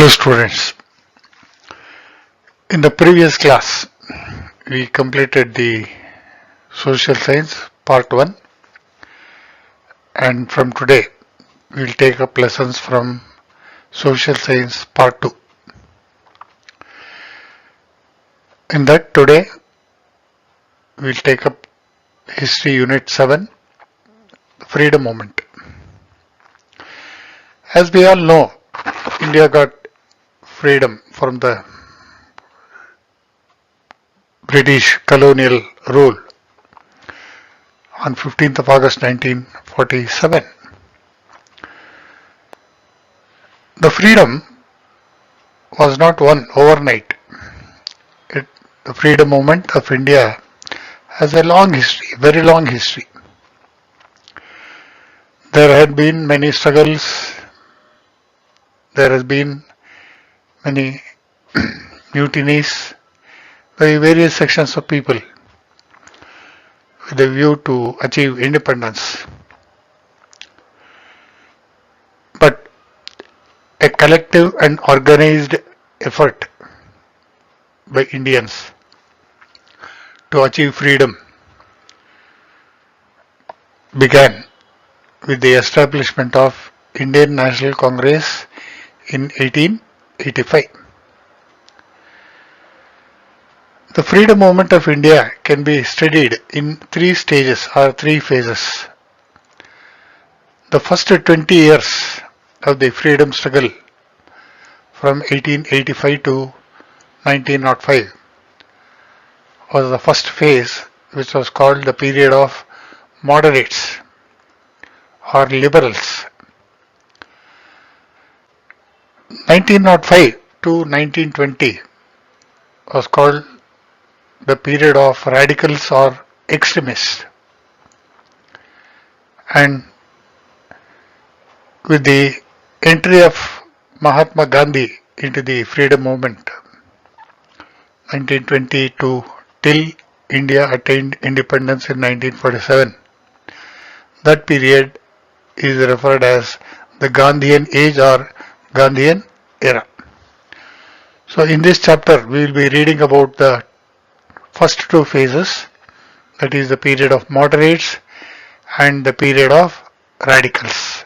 Hello students, in the previous class we completed the social science part 1 and from today we will take up lessons from social science part 2. In that today we will take up history unit 7, freedom movement. As we all know, India got freedom from the British colonial rule on 15th of August 1947. The freedom was not won overnight. The freedom movement of India has a long history, very long history. There had been many struggles, there has been many mutinies by various sections of people with a view to achieve independence. But a collective and organized effort by Indians to achieve freedom began with the establishment of Indian National Congress in 1885. The freedom movement of India can be studied in 3 stages or 3 phases. The first 20 years of the freedom struggle from 1885 to 1905 was the first phase, which was called the period of moderates or liberals. 1905 to 1920 was called the period of radicals or extremists, and with the entry of Mahatma Gandhi into the freedom movement 1920 to till India attained independence in 1947, that period is referred as the Gandhian age or Gandhian era. So in this chapter we will be reading about the first 2 phases, that is the period of moderates and the period of radicals,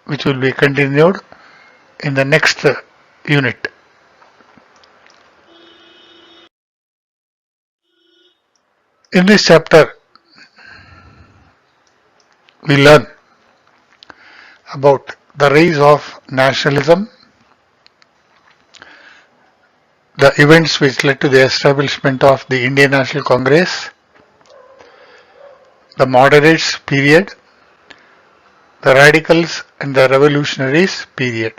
which will be continued in the next unit. In this chapter we learn about the rise of nationalism, the events which led to the establishment of the Indian National Congress, the moderates period, the radicals and the revolutionaries period.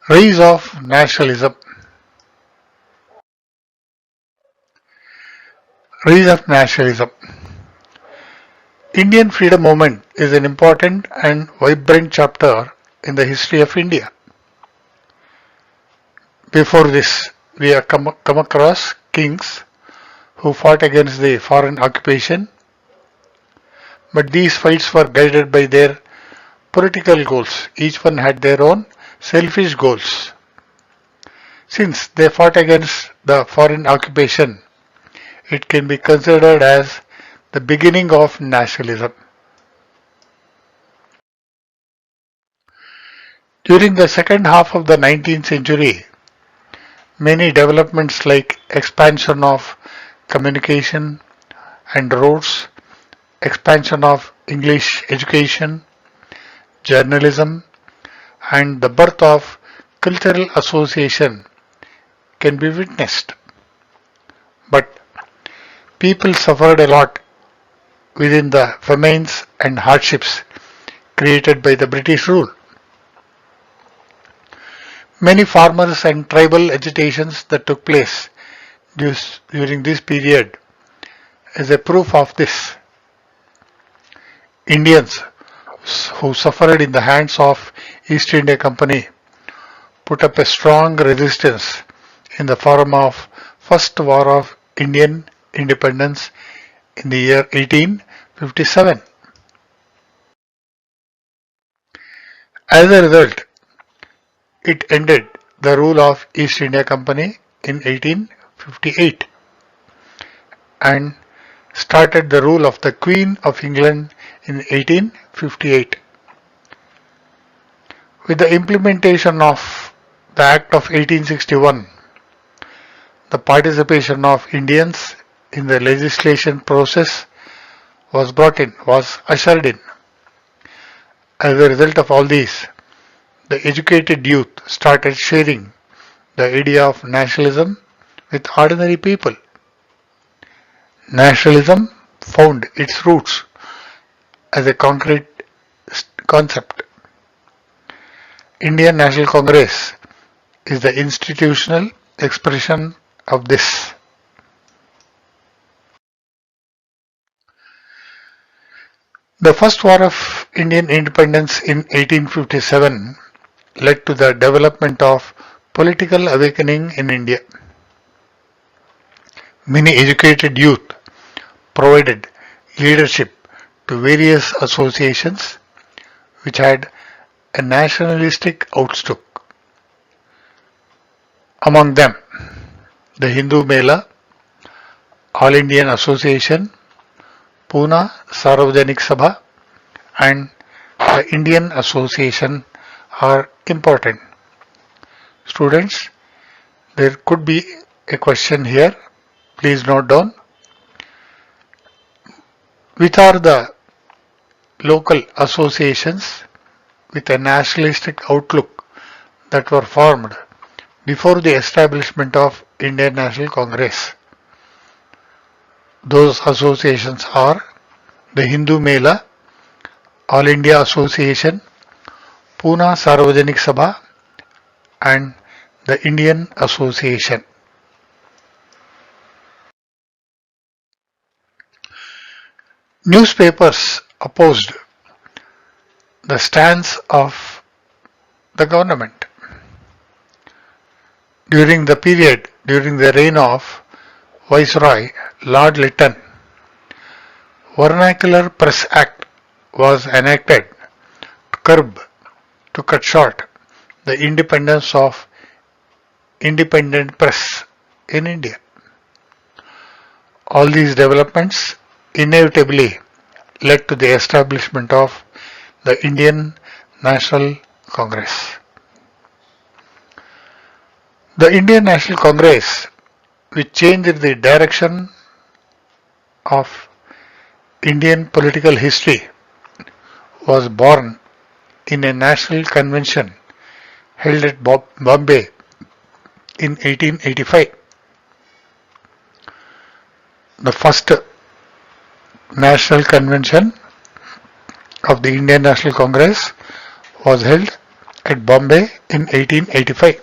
Rise of nationalism. Rise of nationalism. Indian freedom movement is an important and vibrant chapter in the history of India. Before this, we have come across kings who fought against the foreign occupation, but these fights were guided by their political goals. Each one had their own selfish goals. Since they fought against the foreign occupation, it can be considered as the beginning of nationalism. During the second half of the 19th century, many developments like expansion of communication and roads, expansion of English education, journalism, and the birth of cultural association can be witnessed. But people suffered a lot within the famines and hardships created by the British rule. Many farmers and tribal agitations that took place during this period is a proof of this. Indians who suffered in the hands of East India Company put up a strong resistance in the form of First War of Indian Independence in the year 1857. As a result, it ended the rule of East India Company in 1858 and started the rule of the Queen of England in 1858. With the implementation of the Act of 1861, the participation of Indians in the legislation process was ushered in. As a result of all these, the educated youth started sharing the idea of nationalism with ordinary people. Nationalism found its roots as a concrete concept. Indian National Congress is the institutional expression of this. The first war of Indian independence in 1857 led to the development of political awakening in India. Many educated youth provided leadership to various associations which had a nationalistic outlook. Among them, the Hindu Mela, All Indian Association, Pune Sarvajanik Sabha, and the Indian Association are important. Students, there could be a question here. Please note down. Which are the local associations with a nationalistic outlook that were formed before the establishment of Indian National Congress? Those associations are the Hindu Mela, All India Association, Pune Sarvajanik Sabha, and the Indian Association. Newspapers opposed the stance of the government. During the reign of Viceroy Lord Lytton, Vernacular Press Act was enacted to cut short the independence of independent press in India. All these developments inevitably led to the establishment of the Indian National Congress. The Indian National Congress, which changed the direction of Indian political history, was born in a national convention held at Bombay in 1885. The first national convention of the Indian National Congress was held at Bombay in 1885.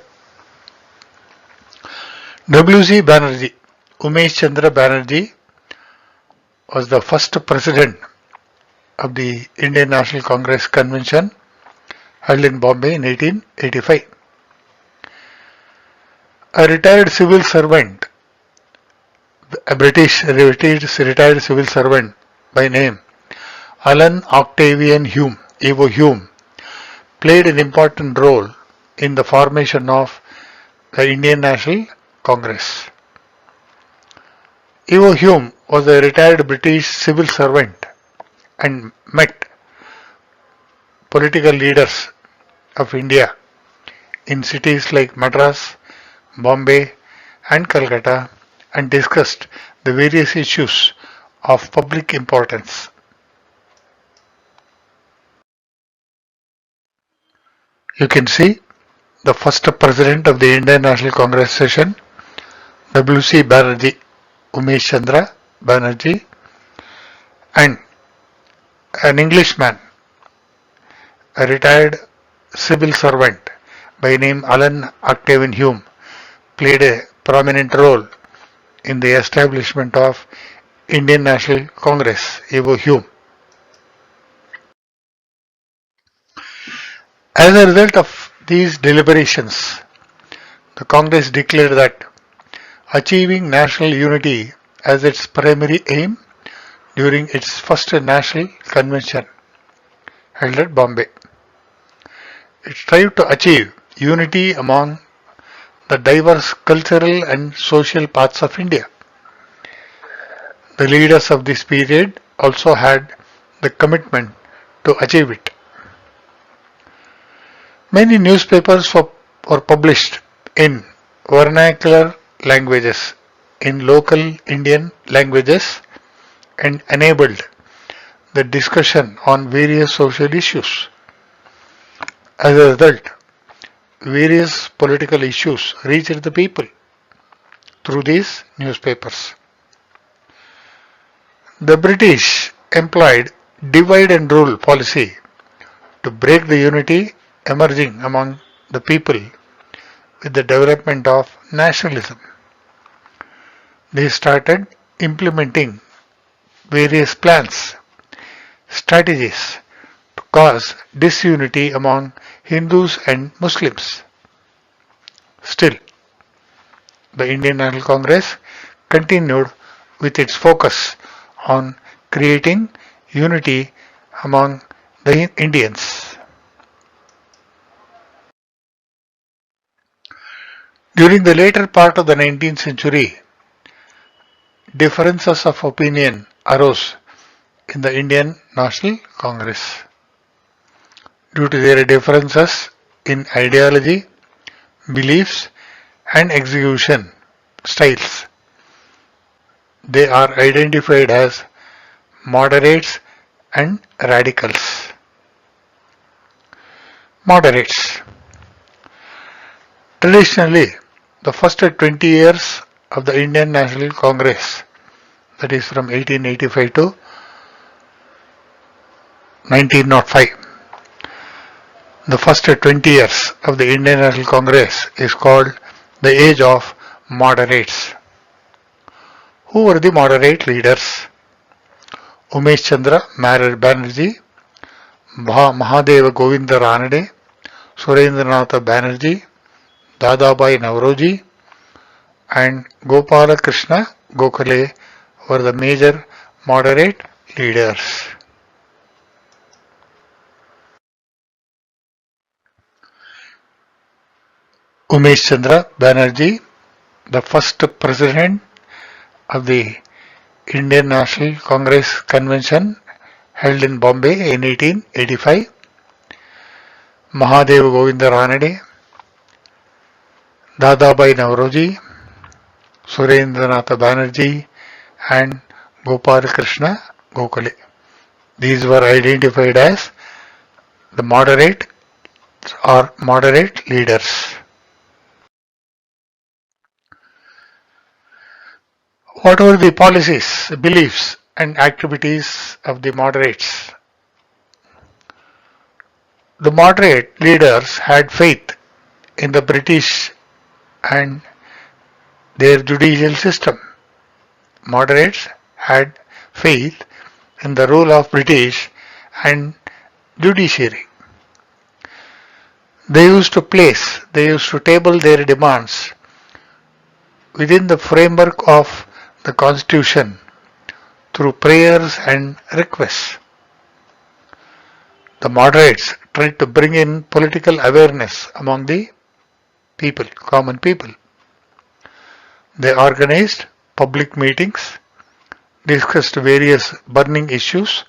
W.C. Banerjee, Umesh Chandra Banerjee, was the first president of the Indian National Congress convention held in Bombay in 1885. A retired civil servant, a British retired civil servant by name Alan Octavian Hume, Evo Hume, played an important role in the formation of the Indian National Congress. Evo Hume was a retired British civil servant and met political leaders of India in cities like Madras, Bombay, and Calcutta and discussed the various issues of public importance. You can see the first president of the Indian National Congress session, W.C. Banerjee, Umesh Chandra Banerjee, and an Englishman, a retired civil servant by name Alan Octavian Hume, played a prominent role in the establishment of Indian National Congress, Evo Hume. As a result of these deliberations, the Congress declared that achieving national unity as its primary aim during its first national convention held at Bombay. It strived to achieve unity among the diverse cultural and social parts of India. The leaders of this period also had the commitment to achieve it. Many newspapers were published in vernacular languages, in local Indian languages, and enabled the discussion on various social issues. As a result, various political issues reached the people through these newspapers. The British employed divide and rule policy to break the unity emerging among the people with the development of nationalism. They started implementing various plans, strategies to cause disunity among Hindus and Muslims. Still, the Indian National Congress continued with its focus on creating unity among the Indians. During the later part of the 19th century, differences of opinion arose in the Indian National Congress. Due to their differences in ideology, beliefs, and execution styles, they are identified as moderates and radicals. Moderates. Traditionally, the first 20 years of the Indian National Congress, that is from 1885 to 1905, the first 20 years of the Indian National Congress is called the age of moderates. Who were the moderate leaders? Umesh Chandra Banerjee, Mahadeva Govinda Ranade, Surendranath Banerjee, Dadabhai Nauroji, and Gopala Krishna Gokhale were the major moderate leaders. Umesh Chandra Banerjee, the first president of the Indian National Congress Convention held in Bombay in 1885, Mahadeva Govinda Ranade, Dadabhai Nauroji, Surendranath Banerjee, and Gopal Krishna Gokhale. These were identified as the moderate or moderate leaders. What were the policies, beliefs, and activities of the moderates? The moderate leaders had faith in the British and their judicial system. Moderates had faith in the rule of British and judiciary. They used to table their demands within the framework of the Constitution through prayers and requests. The moderates tried to bring in political awareness among the people, common people. They organized public meetings, discussed various burning issues,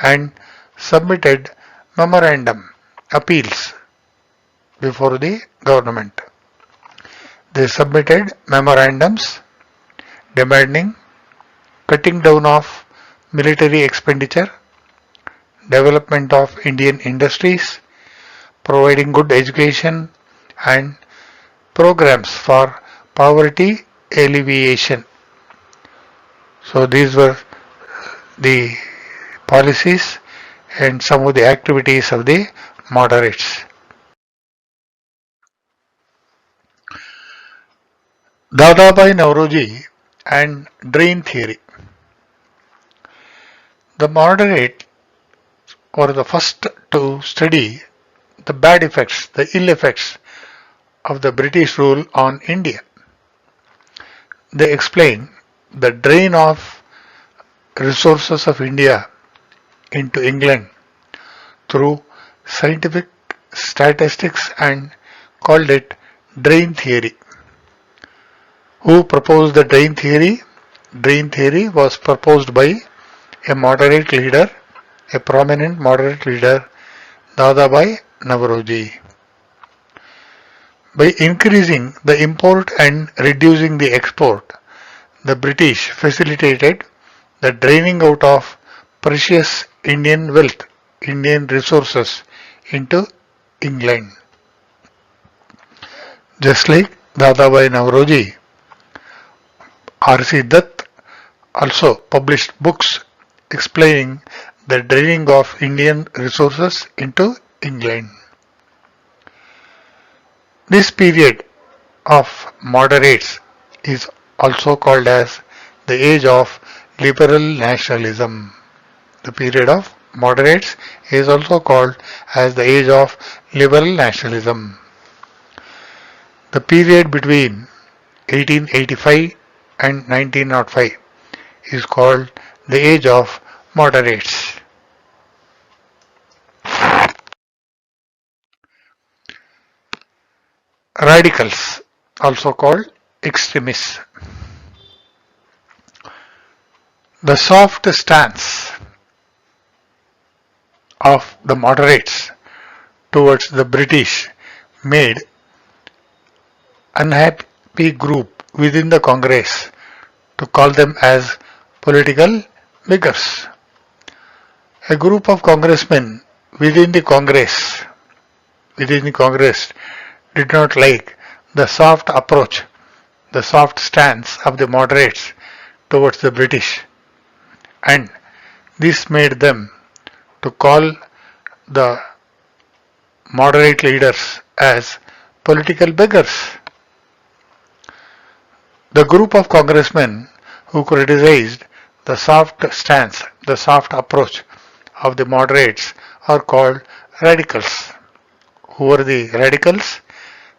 and submitted memorandum appeals before the government. They submitted memorandums demanding cutting down of military expenditure, development of Indian industries, providing good education, and programs for poverty alleviation. So these were the policies and some of the activities of the moderates. Dadabhai Nauroji and drain theory. The moderates were the first to study the bad effects, the ill effects of the British rule on India. They explain the drain of resources of India into England through scientific statistics and called it drain theory. Who proposed the drain theory? Drain theory was proposed by a moderate leader, a prominent moderate leader, Dadabhai Navroji. By increasing the import and reducing the export, the British facilitated the draining out of precious Indian wealth, Indian resources into England. Just like Dadabhai Navroji, R.C. Dutt also published books explaining the draining of Indian resources into England. This period of moderates is also called as the age of liberal nationalism. The period of moderates is also called as the age of liberal nationalism. The period between 1885 and 1905 is called the age of moderates. Radicals, also called extremists. The soft stance of the moderates towards the British made unhappy group within the Congress to call them as political beggars. A group of congressmen within the Congress did not like the soft approach, the soft stance of the moderates towards the British, and this made them to call the moderate leaders as political beggars. The group of congressmen who criticized the soft stance, the soft approach of the moderates are called radicals. Who are the radicals?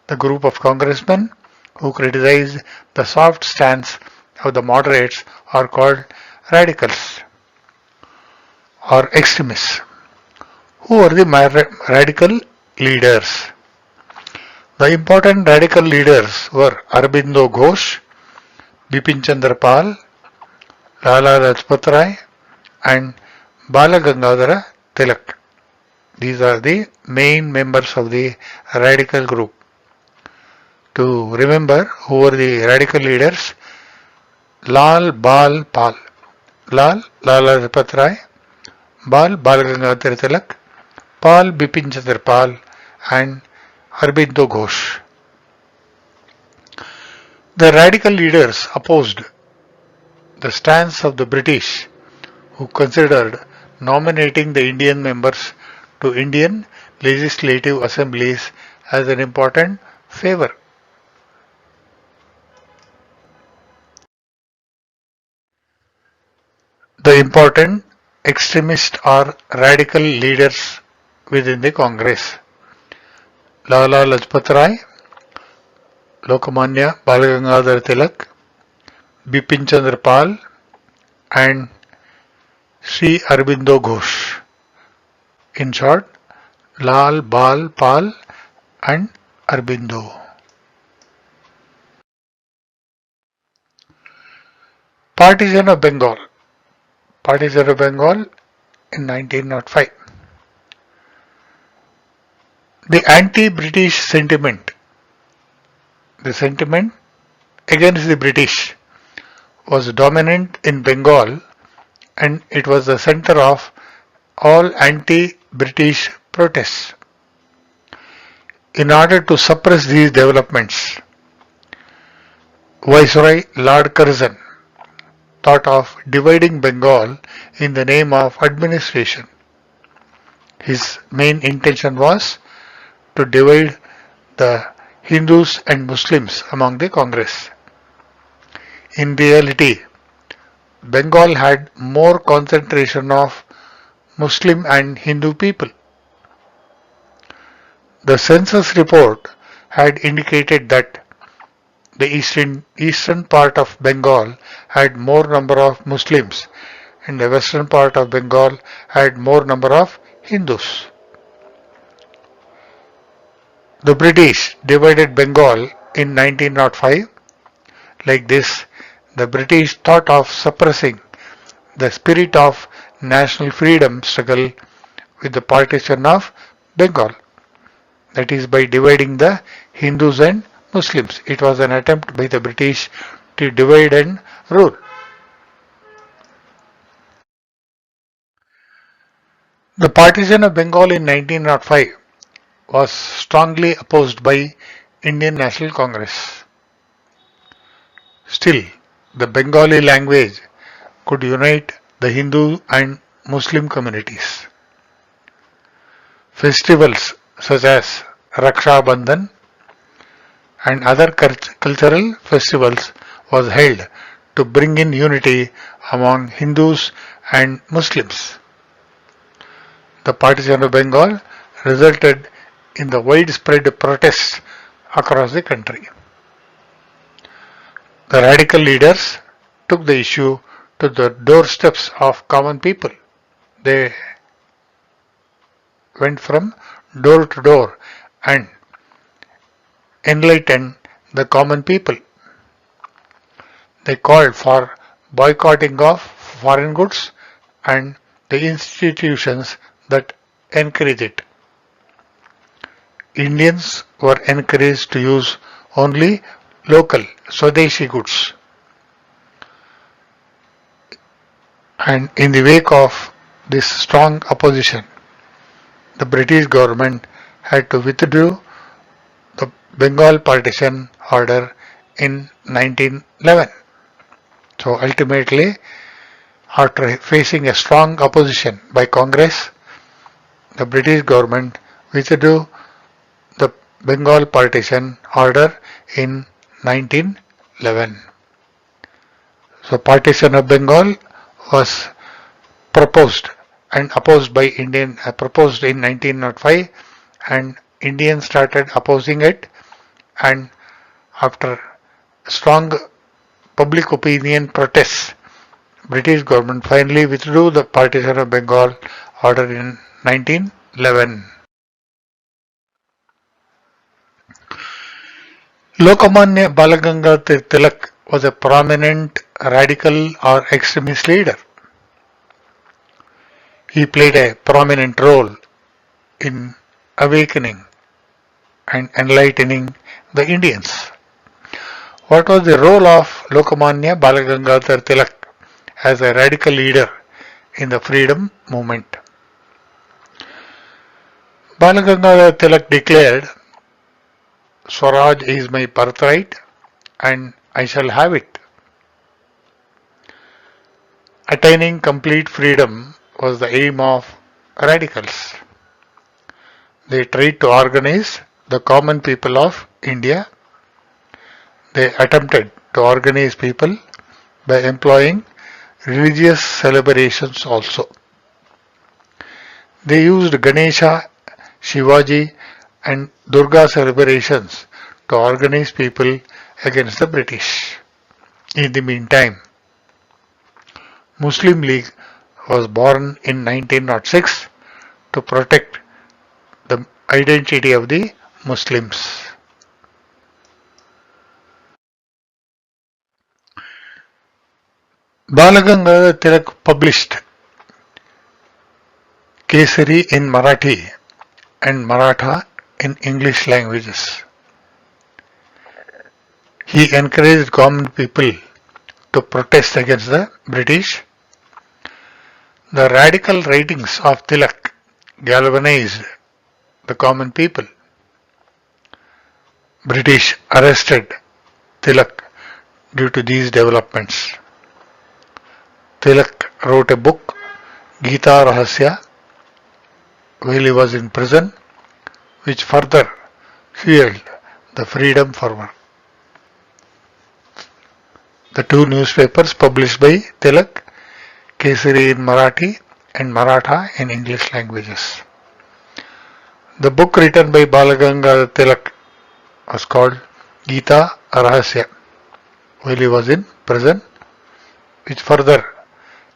The group of congressmen who criticized the soft stance of the moderates are called radicals or extremists. Who are the radical leaders? The important radical leaders were Aurobindo Ghosh, Bipin Chandra Pal, Lala Lajpat Rai and Bala Gangadhara Tilak. These are the main members of the radical group. To remember who were the radical leaders, Lal Bal Pal, Lala Lajpat Rai, Bal Gangadhar Tilak, Pal Bipin Chandra Pal and Aurobindo Ghosh. The radical leaders opposed the stance of the British, who considered nominating the Indian members to Indian legislative assemblies as an important favor. The important extremist or radical leaders within the Congress: Lala Lajpat Rai, Lokmanya Balagangadhar Tilak, Bipin Chandra Pal and Sri Aurobindo Ghosh. In short, Lal Bal Pal and Aurobindo. Partition of Bengal. Partition of Bengal in 1905. The anti-British sentiment, the sentiment against the British, was dominant in Bengal and it was the center of all anti-British protests. In order to suppress these developments, Viceroy Lord Curzon thought of dividing Bengal in the name of administration. His main intention was to divide the Hindus and Muslims among the Congress. In reality, Bengal had more concentration of Muslim and Hindu people. The census report had indicated that the eastern part of Bengal had more number of Muslims and the western part of Bengal had more number of Hindus. The British divided Bengal in 1905. Like this, the British thought of suppressing the spirit of national freedom struggle with the partition of Bengal, that is, by dividing the Hindus and Muslims. It was an attempt by the British to divide and rule. The partition of Bengal in 1905 was strongly opposed by Indian National Congress. Still, the Bengali language could unite the Hindu and Muslim communities. Festivals such as Raksha Bandhan and other cultural festivals was held to bring in unity among Hindus and Muslims. The partition of Bengal resulted in the widespread protests across the country. The radical leaders took the issue to the doorsteps of common people. They went from door to door and enlightened the common people. They called for boycotting of foreign goods and the institutions that encourage it. Indians were encouraged to use only local Swadeshi goods. And in the wake of this strong opposition, the British government had to withdraw the Bengal partition order in 1911. So ultimately, after facing a strong opposition by Congress, the British government withdrew the Bengal partition order in 1911. So partition of Bengal was proposed and opposed by proposed in 1905, and Indians started opposing it, and after strong public opinion protests, British government finally withdrew the partition of Bengal order in 1911. Lokmanya Balagangadhar Tilak was a prominent radical or extremist leader. He played a prominent role in awakening and enlightening the Indians. What was the role of Lokmanya Balagangadhar Tilak as a radical leader in the freedom movement? Balagangadhar Tilak declared, "Swaraj is my birthright and I shall have it." Attaining complete freedom was the aim of radicals. They tried to organize the common people of India. They attempted to organize people by employing religious celebrations also. They used Ganesha, Shivaji and Durga celebrations to organize people against the British. In the meantime, Muslim League was born in 1906 to protect the identity of the Muslims. Balagangadhar Tilak published Kesari in Marathi and Maratha in English languages. He encouraged common people to protest against the British. The radical writings of Tilak galvanized the common people. British arrested Tilak due to these developments. Tilak wrote a book, Gita Rahasya, while he was in prison, which further fueled the freedom fervor. The two newspapers published by Tilak, Kesari in Marathi and Maratha in English languages. The book written by Balagangadhar Tilak was called Gita Rahasya while he was in prison, which further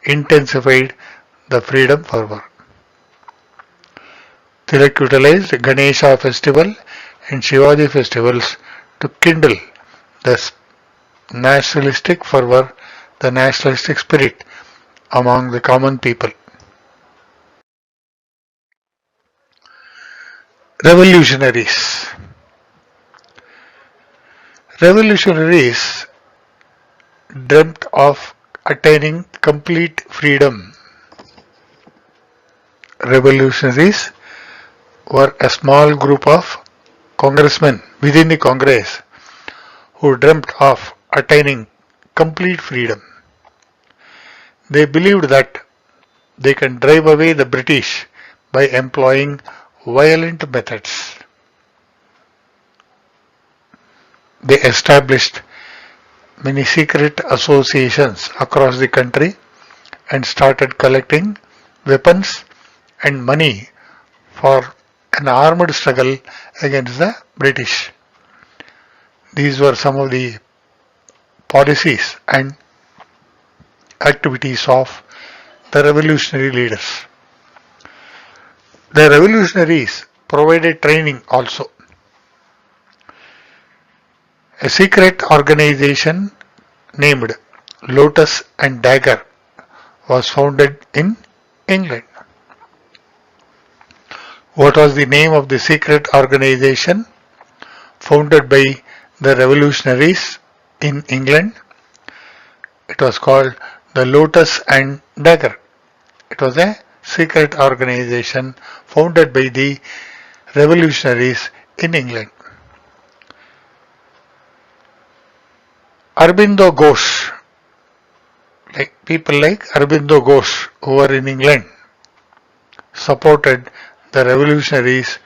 intensified the freedom fervor. Tilak utilized Ganesha festival in Shivaji festivals to kindle the nationalistic fervor, the nationalistic spirit among the common people. Revolutionaries. Revolutionaries dreamt of attaining complete freedom. Revolutionaries were a small group of congressmen within the Congress who dreamt of attaining complete freedom. They believed that they can drive away the British by employing violent methods. They established many secret associations across the country and started collecting weapons and money for an armed struggle against the British. These were some of the policies and activities of the revolutionary leaders. The revolutionaries provided training also. A secret organization named Lotus and Dagger was founded in England. What was the name of the secret organization founded by the revolutionaries in England? It was called the Lotus and Dagger. It was a secret organization founded by the revolutionaries in England. Aurobindo Ghosh, people like Aurobindo Ghosh who were in England, supported the revolutionaries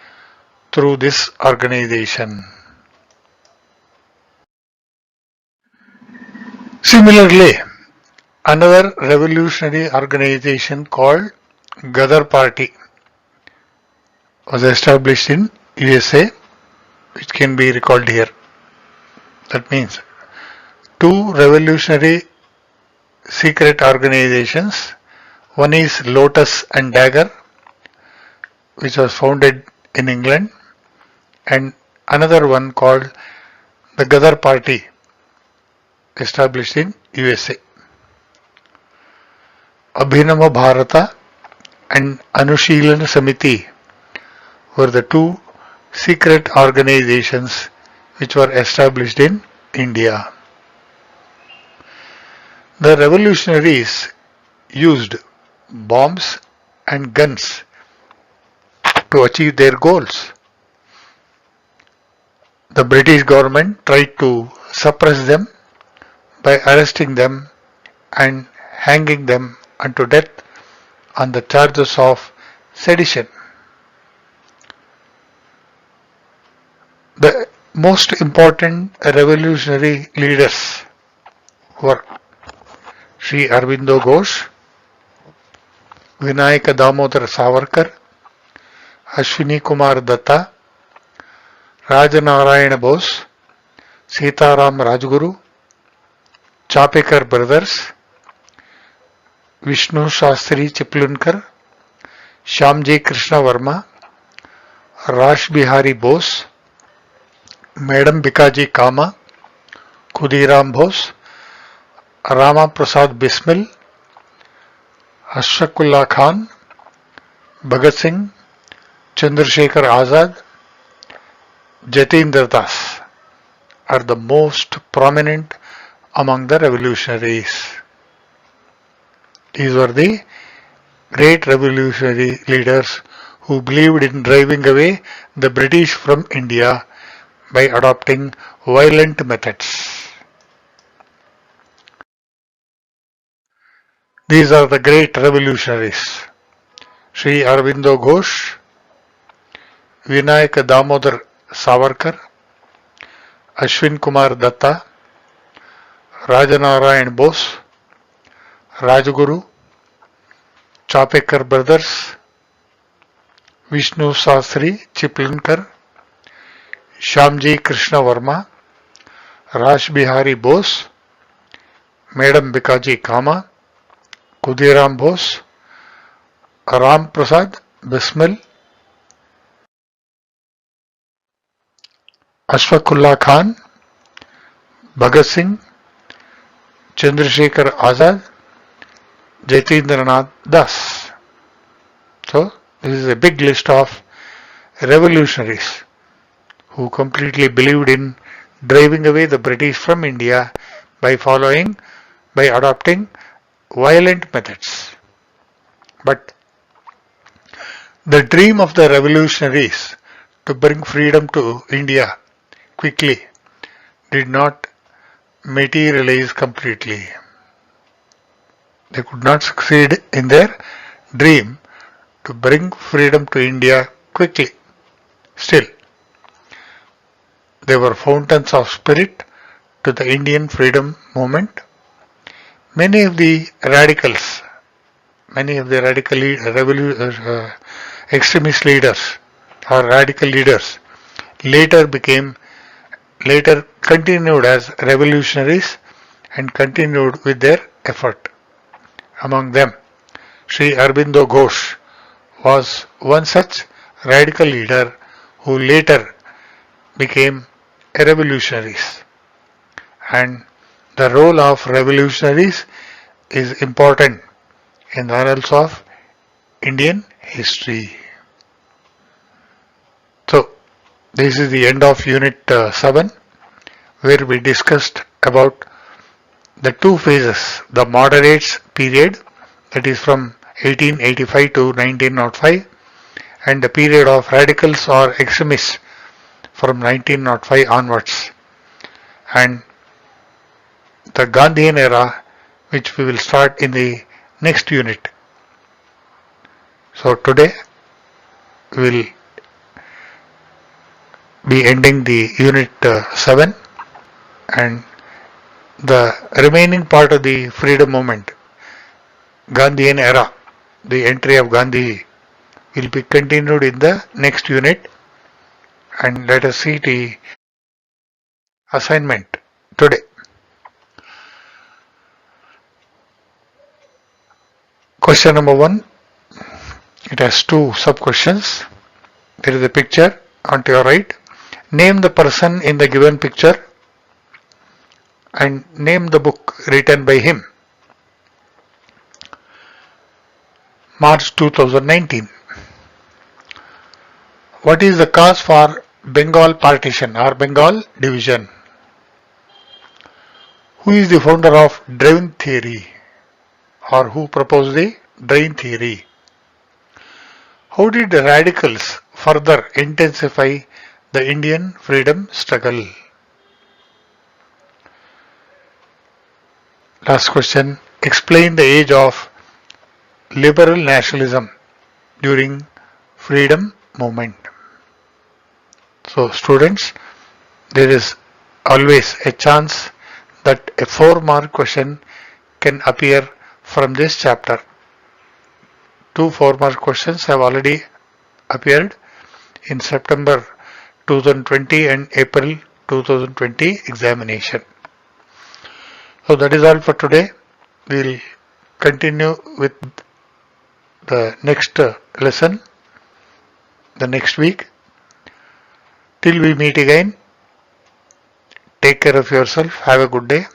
through this organization. Similarly, another revolutionary organization called Ghadar Party was established in USA, which can be recalled here. That means two revolutionary secret organizations. One is Lotus and Dagger, which was founded in England, and another one called the Ghadar Party, established in USA. Abhinava Bharata and Anushilan Samiti were the two secret organizations which were established in India. The revolutionaries used bombs and guns to achieve their goals. The British government tried to suppress them by arresting them and hanging them unto death on the charges of sedition. The most important revolutionary leaders were Sri Aurobindo Ghosh, Vinayaka Damodar Savarkar, Ashwini Kumar Datta, Rajanarayana Bose, Sitaram Rajguru, Chapekar brothers, Vishnu Shastri Chiplunkar, Shyamji Krishna Verma, Rash Bihari Bose, Madam Bikaji Kama, Khudiram Bose, Rama Prasad Bismil, Ashfaqullah Khan, Bhagat Singh, Chandrasekhar Azad, Jatendra Das are the most prominent among the revolutionaries. These were the great revolutionary leaders who believed in driving away the British from India by adopting violent methods. These are the great revolutionaries: Sri Aurobindo Ghosh, Vinayaka Damodar Savarkar, Ashwin Kumar Datta, Rajanarayan Bose, Rajguru, Chapekar brothers, Vishnu Shastri Chiplunkar, Shyamji Krishna Verma, Rash Bihari Bose, Madam Bikaji Kama, Khudiram Bose, Ram Prasad Bismil, Ashfaqullah Khan, Bhagat Singh, Chandrasekhar Azad, Jaitindranath Das. So, this is a big list of revolutionaries who completely believed in driving away the British from India by adopting violent methods. But the dream of the revolutionaries to bring freedom to India quickly did not materialize completely. They could not succeed in their dream to bring freedom to India quickly. Still, they were fountains of spirit to the Indian freedom movement. Many of the radicals, many of the extremist leaders or radical leaders later continued as revolutionaries and continued with their effort. Among them, Sri Aurobindo Ghosh was one such radical leader who later became a revolutionary. And the role of revolutionaries is important in the annals of Indian history. So, this is the end of Unit 7, where we discussed about the two phases, the moderates period, that is from 1885 to 1905, and the period of radicals or extremists from 1905 onwards, and the Gandhian era, which we will start in the next unit. So today we will be ending the unit 7, and the remaining part of the freedom movement, Gandhian era, the entry of Gandhi, will be continued in the next unit. And let us see the assignment today. Question number 1, it has two sub-questions. There is a picture on to your right. Name the person in the given picture and name the book written by him. March 2019. What is the cause for Bengal partition or Bengal division? Who is the founder of drain theory, or who proposed the drain theory? How did the radicals further intensify the Indian freedom struggle? Last question. Explain the age of liberal nationalism during freedom movement. So students, there is always a chance that a 4-mark question can appear from this chapter. 2 4-mark questions have already appeared in September 2020 and April 2020 examination. So that is all for today. We will continue with the next lesson the next week. Till we meet again, take care of yourself. Have a good day.